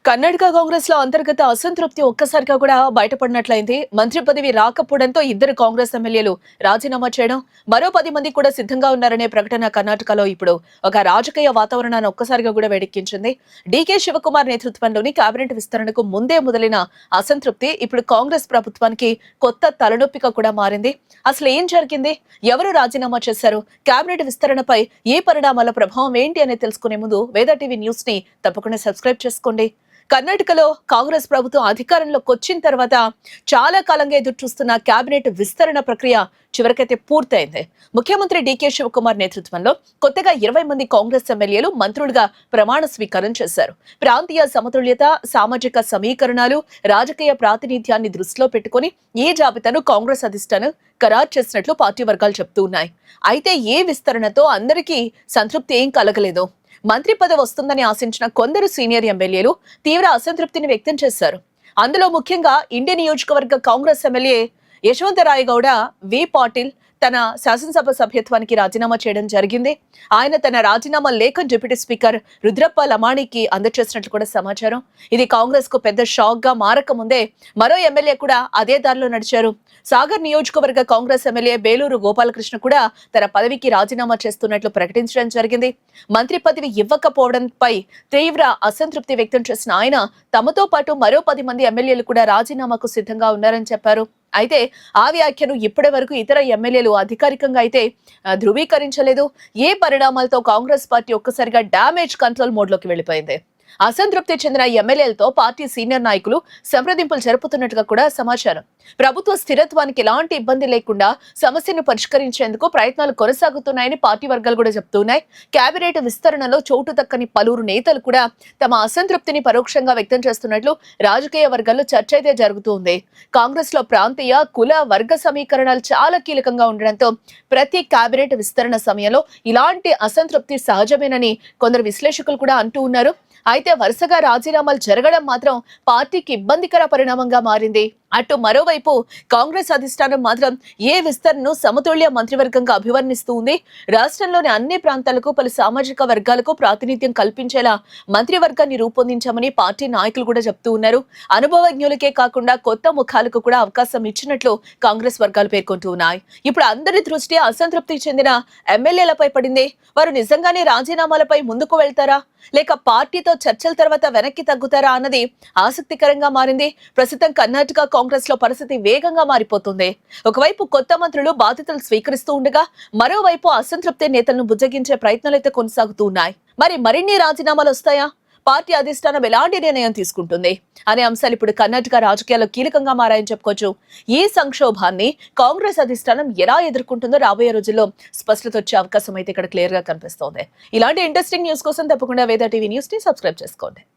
కర్ణాటక కాంగ్రెస్ లో అంతర్గత అసంతృప్తి ఒక్కసారిగా కూడా బయటపడినట్లయింది. మంత్రి పదవి రాకపోవడంతో ఇద్దరు కాంగ్రెస్ ఎమ్మెల్యేలు రాజీనామా చేయడం, మరో 10 మంది కూడా సిద్ధంగా ఉన్నారనే ప్రకటన కర్ణాటకలో ఇప్పుడు ఒక రాజకీయ వాతావరణాన్ని ఒక్కసారిగా కూడా వేడెక్కించింది. డీకే శివకుమార్ నేతృత్వంలోని కేబినెట్ విస్తరణకు ముందే మొదలైన అసంతృప్తి ఇప్పుడు కాంగ్రెస్ ప్రభుత్వానికి కొత్త తలనొప్పిగా కూడా మారింది. అసలు ఏం జరిగింది? ఎవరు రాజీనామా చేశారు? కేబినెట్ విస్తరణపై ఈ పరిణామాల ప్రభావం ఏంటి అనేది తెలుసుకునే ముందు వేద టీవీ న్యూస్ ని తప్పకుండా సబ్స్క్రైబ్ చేసుకోండి. కర్ణాటకలో కాంగ్రెస్ ప్రభుత్వం అధికారంలోకి వచ్చిన తర్వాత చాలా కాలంగా ఎదురు చూస్తున్న కేబినెట్ విస్తరణ ప్రక్రియ చివరికైతే పూర్తయింది. ముఖ్యమంత్రి డీకే శివకుమార్ నేతృత్వంలో కొత్తగా 20 మంది కాంగ్రెస్ ఎమ్మెల్యేలు మంత్రులుగా ప్రమాణ స్వీకారం చేశారు. ప్రాంతీయ సమతుల్యత, సామాజిక సమీకరణాలు, రాజకీయ ప్రాతినిధ్యాన్ని దృష్టిలో పెట్టుకుని ఈ జాబితాను కాంగ్రెస్ అధిష్టానం ఖరారు చేసినట్లు పార్టీ వర్గాలు చెప్తూ ఉన్నాయి. అయితే ఈ విస్తరణతో అందరికీ సంతృప్తి ఏం కలగలేదు. మంత్రి పదవి వస్తుందని ఆశించిన కొందరు సీనియర్ ఎమ్మెల్యేలు తీవ్ర అసంతృప్తిని వ్యక్తం చేశారు. అందులో ముఖ్యంగా ఇండి నియోజకవర్గ కాంగ్రెస్ ఎమ్మెల్యే యశవంతరాయ గౌడ వి పాటిల్ తన శాసనసభ సభ్యత్వానికి రాజీనామా చేయడం జరిగింది. ఆయన తన రాజీనామా లేఖ డిప్యూటీ స్పీకర్ రుద్రప్ప లమాణికి అందజేసినట్లు కూడా సమాచారం. ఇది కాంగ్రెస్ కు పెద్ద షాక్ గా మారకముందే మరో ఎమ్మెల్యే కూడా అదే దారిలో నడిచారు. సాగర్ నియోజకవర్గ కాంగ్రెస్ ఎమ్మెల్యే బేలూరు గోపాలకృష్ణ కూడా తన పదవికి రాజీనామా చేస్తున్నట్లు ప్రకటించడం జరిగింది. మంత్రి పదవి ఇవ్వకపోవడంపై తీవ్ర అసంతృప్తి వ్యక్తం చేసిన ఆయన తమతో పాటు మరో 10 మంది ఎమ్మెల్యేలు కూడా రాజీనామాకు సిద్ధంగా ఉన్నారని చెప్పారు. అయితే ఆ వ్యాఖ్యను ఇప్పటి వరకు ఇతర ఎమ్మెల్యేలు అధికారికంగా అయితే ధృవీకరించలేదు. ఏ పరిణామాలతో కాంగ్రెస్ పార్టీ ఒక్కసారిగా డ్యామేజ్ కంట్రోల్ మోడ్లోకి వెళ్లిపోయింది. అసంతృప్తి చెందిన ఎమ్మెల్యేలతో పార్టీ సీనియర్ నాయకులు సంప్రదింపులు జరుపుతున్నట్టుగా కూడా సమాచారం. ప్రభుత్వ స్థిరత్వానికి ఎలాంటి ఇబ్బంది లేకుండా సమస్యను పరిష్కరించేందుకు ప్రయత్నాలు కొనసాగుతున్నాయని పార్టీ వర్గాలు కూడా చెప్తున్నాయి. కేబినెట్ విస్తరణలో చోటు దక్కని పలువురు నేతలు కూడా తమ అసంతృప్తిని పరోక్షంగా వ్యక్తం చేస్తున్నట్లు రాజకీయ వర్గాల్లో చర్చ అయితే జరుగుతుంది. కాంగ్రెస్ లో ప్రాంతీయ, కుల, వర్గ సమీకరణాలు చాలా కీలకంగా ఉండడంతో ప్రతి కేబినెట్ విస్తరణ సమయంలో ఇలాంటి అసంతృప్తి సహజమేనని కొందరు విశ్లేషకులు కూడా అంటూ ఉన్నారు. అయితే వరుసగా రాజీనామాలు జరగడం మాత్రం పార్టీకి ఇబ్బందికర పరిణామంగా మారింది. అటు మరోవైపు కాంగ్రెస్ అధిష్టానం మాత్రం ఏ విస్తరణను సమతుల్య మంత్రివర్గంగా అభివర్ణిస్తూ ఉంది. రాష్ట్రంలోని అన్ని ప్రాంతాలకు, పలు సామాజిక వర్గాలకు ప్రాతినిధ్యం కల్పించేలా మంత్రివర్గాన్ని రూపొందించామని పార్టీ నాయకులు కూడా చెప్తూ ఉన్నారు. అనుభవజ్ఞులకే కాకుండా కొత్త ముఖాలకు కూడా అవకాశం ఇచ్చినట్లు కాంగ్రెస్ వర్గాలు పేర్కొంటూ ఉన్నాయి. ఇప్పుడు అందరి దృష్టి అసంతృప్తి చెందిన ఎమ్మెల్యేలపై పడింది. వారు నిజంగానే రాజీనామాలపై ముందుకు వెళ్తారా, లేక పార్టీతో చర్చల తర్వాత వెనక్కి తగ్గుతారా అన్నది ఆసక్తికరంగా మారింది. ప్రస్తుతం కర్ణాటక కాంగ్రెస్ లో పరిస్థితి వేగంగా మారిపోతుంది. ఒకవైపు కొత్త మంత్రులు బాధ్యతలు స్వీకరిస్తూ ఉండగా, మరోవైపు అసంతృప్తి నేతలను బుజ్జగించే ప్రయత్నాలు అయితే కొనసాగుతూ ఉన్నాయి. మరిన్ని రాజీనామాలు వస్తాయా? పార్టీ అధిష్టానం ఎలాంటి నిర్ణయం తీసుకుంటుంది అనే అంశాలు ఇప్పుడు కర్ణాటక రాజకీయాల్లో కీలకంగా మారాయని చెప్పుకోవచ్చు. ఈ సంక్షోభాన్ని కాంగ్రెస్ అధిష్టానం ఎలా ఎదుర్కొంటుందో రాబోయే రోజుల్లో స్పష్టత వచ్చే అవకాశం అయితే ఇక్కడ క్లియర్ గా కనిపిస్తోంది. ఇలాంటి ఇంట్రెస్టింగ్ న్యూస్ కోసం తప్పకుండా వేద టీవీ న్యూస్ ని సబ్స్క్రైబ్ చేసుకోండి.